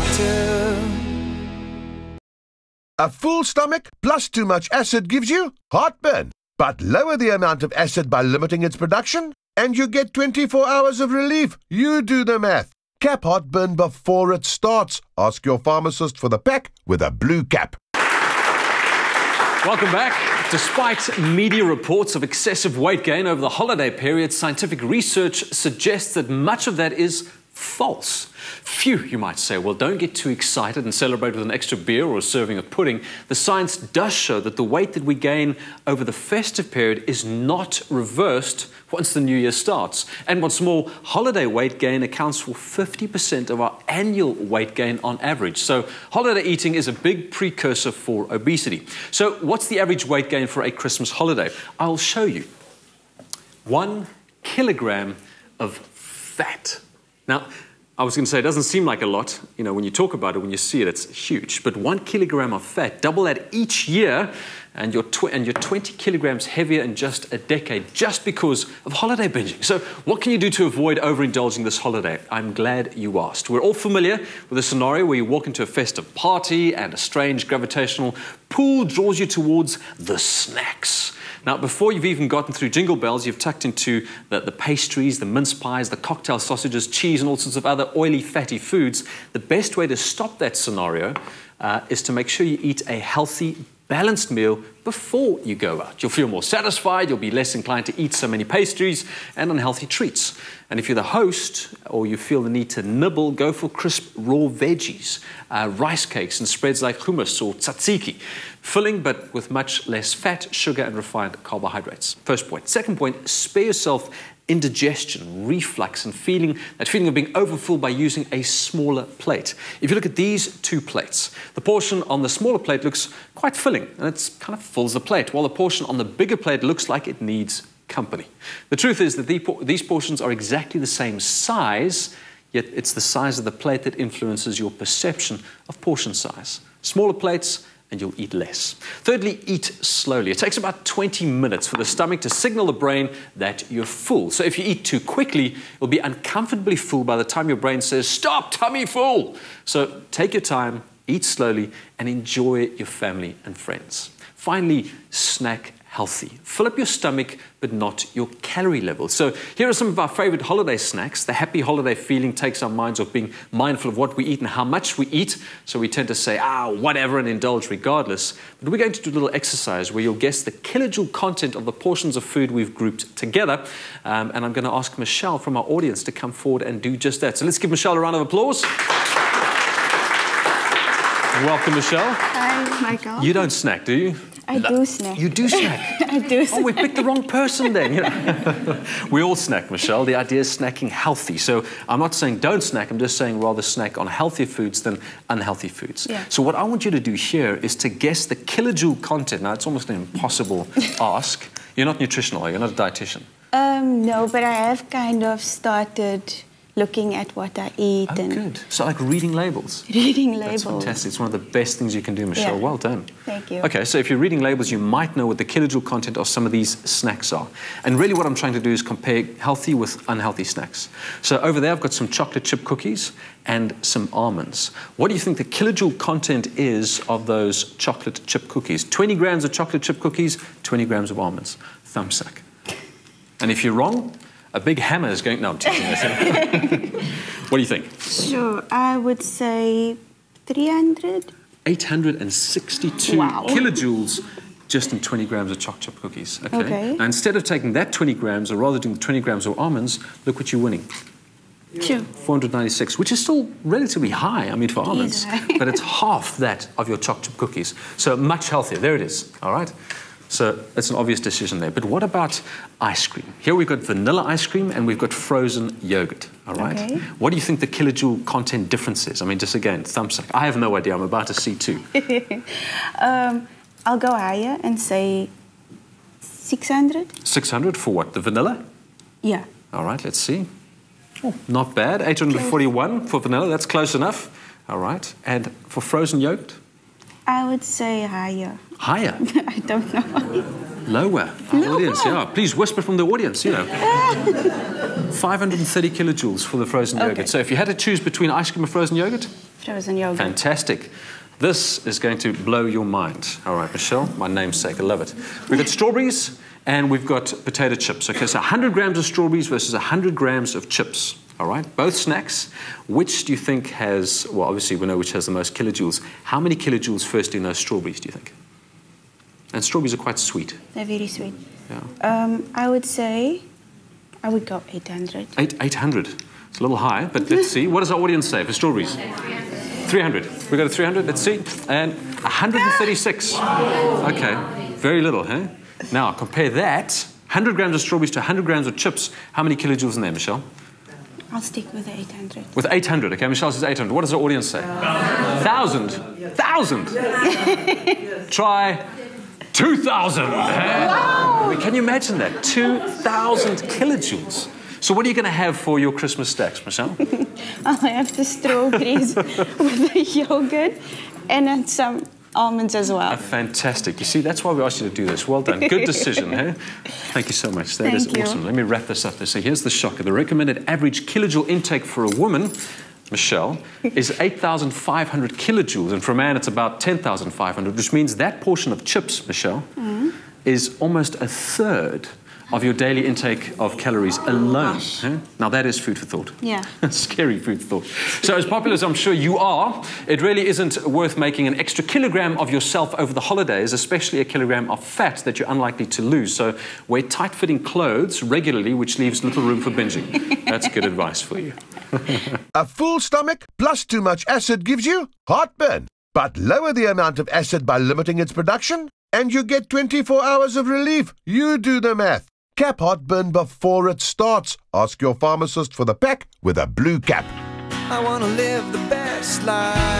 Festive. A full stomach plus too much acid gives you heartburn. But lower the amount of acid by limiting its production, and you get 24 hours of relief. You do the math. Cap heartburn before it starts. Ask your pharmacist for the pack with a blue cap. Welcome back. Despite media reports of excessive weight gain over the holiday period, scientific research suggests that much of that is false. Phew, you might say. Well, don't get too excited and celebrate with an extra beer or a serving of pudding. The science does show that the weight that we gain over the festive period is not reversed once the new year starts. And what's more, holiday weight gain accounts for 50% of our annual weight gain on average. So holiday eating is a big precursor for obesity. So what's the average weight gain for a Christmas holiday? I'll show you. 1 kilogram of fat. Now, I was going to say, it doesn't seem like a lot. You know, when you talk about it, when you see it, it's huge. But 1 kilogram of fat, double that each year, and you're 20 kilograms heavier in just a decade, just because of holiday binging. So what can you do to avoid overindulging this holiday? I'm glad you asked. We're all familiar with a scenario where you walk into a festive party and a strange gravitational pull draws you towards the snacks. Now, before you've even gotten through Jingle Bells, you've tucked into the pastries, the mince pies, the cocktail sausages, cheese, and all sorts of other oily, fatty foods. The best way to stop that scenario is to make sure you eat a healthy, balanced meal before you go out. You'll feel more satisfied, you'll be less inclined to eat so many pastries and unhealthy treats. And if you're the host or you feel the need to nibble, go for crisp raw veggies, rice cakes and spreads like hummus or tzatziki. Filling, but with much less fat, sugar and refined carbohydrates. First point. Second point, spare yourself indigestion, reflux, and that feeling of being overfull by using a smaller plate. If you look at these two plates, the portion on the smaller plate looks quite filling, and it kind of fills the plate, while the portion on the bigger plate looks like it needs company. The truth is that these portions are exactly the same size, yet it's the size of the plate that influences your perception of portion size. Smaller plates, and you'll eat less. Thirdly, eat slowly. It takes about 20 minutes for the stomach to signal the brain that you're full. So if you eat too quickly, you'll be uncomfortably full by the time your brain says, "Stop, tummy full." So take your time, eat slowly, and enjoy your family and friends. Finally, snack healthy. Fill up your stomach, but not your calorie level. So here are some of our favorite holiday snacks. The happy holiday feeling takes our minds off being mindful of what we eat and how much we eat. So we tend to say, whatever, and indulge regardless. But we're going to do a little exercise where you'll guess the kilojoule content of the portions of food we've grouped together. And I'm going to ask Michelle from our audience to come forward and do just that. So let's give Michelle a round of applause. Welcome, Michelle. Hi, Michael. You don't snack, do you? I do snack. You do snack? I do snack. Oh, we picked the wrong person then. You know? We all snack, Michelle. The idea is snacking healthy. So I'm not saying don't snack. I'm just saying rather snack on healthier foods than unhealthy foods. Yeah. So what I want you to do here is to guess the kilojoule content. Now, it's almost an impossible ask. You're not nutritional, are you? You're not a dietitian. No, but I have kind of started looking at what I eat. Oh, and good. So like reading labels? Reading labels. That's fantastic. It's one of the best things you can do, Michelle. Yeah. Well done. Thank you. Okay, so if you're reading labels, you might know what the kilojoule content of some of these snacks are. And really what I'm trying to do is compare healthy with unhealthy snacks. So over there, I've got some chocolate chip cookies and some almonds. What do you think the kilojoule content is of those chocolate chip cookies? 20 grams of chocolate chip cookies, 20 grams of almonds. Thumbs up. And if you're wrong, a big hammer is going... No, I'm teasing. What do you think? Sure, I would say 300. 862 kilojoules just in 20 grams of chocolate chip cookies. Okay. Now, instead of taking that 20 grams, or rather doing 20 grams of almonds, look what you're winning. Sure. 496, which is still relatively high, I mean, for almonds. But it's half that of your chocolate chip cookies. So much healthier. There it is. All right? So it's an obvious decision there. But what about ice cream? Here we've got vanilla ice cream and we've got frozen yogurt, all right? Okay. What do you think the kilojoule content difference is? I mean, just again, thumbs up. I have no idea. I'm about to see too. I'll go higher and say 600. 600 for what? The vanilla? Yeah. All right, let's see. Oh, not bad. 841 for vanilla. That's close enough. All right. And for frozen yogurt? I would say higher. Higher? I don't know. Lower. Our audience, yeah. Please whisper from the audience, you know. 530 kilojoules for the frozen yogurt. So if you had to choose between ice cream and frozen yogurt? Frozen yogurt. Fantastic. This is going to blow your mind. All right, Michelle, my namesake, I love it. We've got strawberries and we've got potato chips. Okay, so 100 grams of strawberries versus 100 grams of chips. All right, both snacks. Which do you think has, well, obviously we know which has the most kilojoules. How many kilojoules firstly in those strawberries, do you think? And strawberries are quite sweet. They're very sweet. Yeah. I would say, I would go 800. 800. It's a little high, but let's see. What does our audience say for strawberries? 300. We got a 300, let's see. And 136. Okay, very little, huh? Now, compare that, 100 grams of strawberries to 100 grams of chips. How many kilojoules in there, Michelle? I'll stick with the 800. With 800, okay, Michelle says 800. What does the audience say? 1,000. 1,000. Try 2,000. Wow. Can you imagine that? 2,000 kilojoules. So what are you going to have for your Christmas stacks, Michelle? I'll have the strawberries with the yogurt and then some almonds as well. Fantastic. You see, that's why we asked you to do this. Well done. Good decision, hey? Thank you so much. That is awesome. Let me wrap this up. So here's the shocker. The recommended average kilojoule intake for a woman, Michelle, is 8,500 kilojoules. And for a man, it's about 10,500, which means that portion of chips, Michelle, is almost a third of your daily intake of calories alone. Huh? Now, that is food for thought. Yeah. Scary food for thought. So as popular as I'm sure you are, it really isn't worth making an extra kilogram of yourself over the holidays, especially a kilogram of fat that you're unlikely to lose. So wear tight-fitting clothes regularly, which leaves little room for binging. That's good advice for you. A full stomach plus too much acid gives you heartburn. But lower the amount of acid by limiting its production, and you get 24 hours of relief. You do the math. Cap heartburn before it starts. Ask your pharmacist for the pack with a blue cap. I want to live the best life.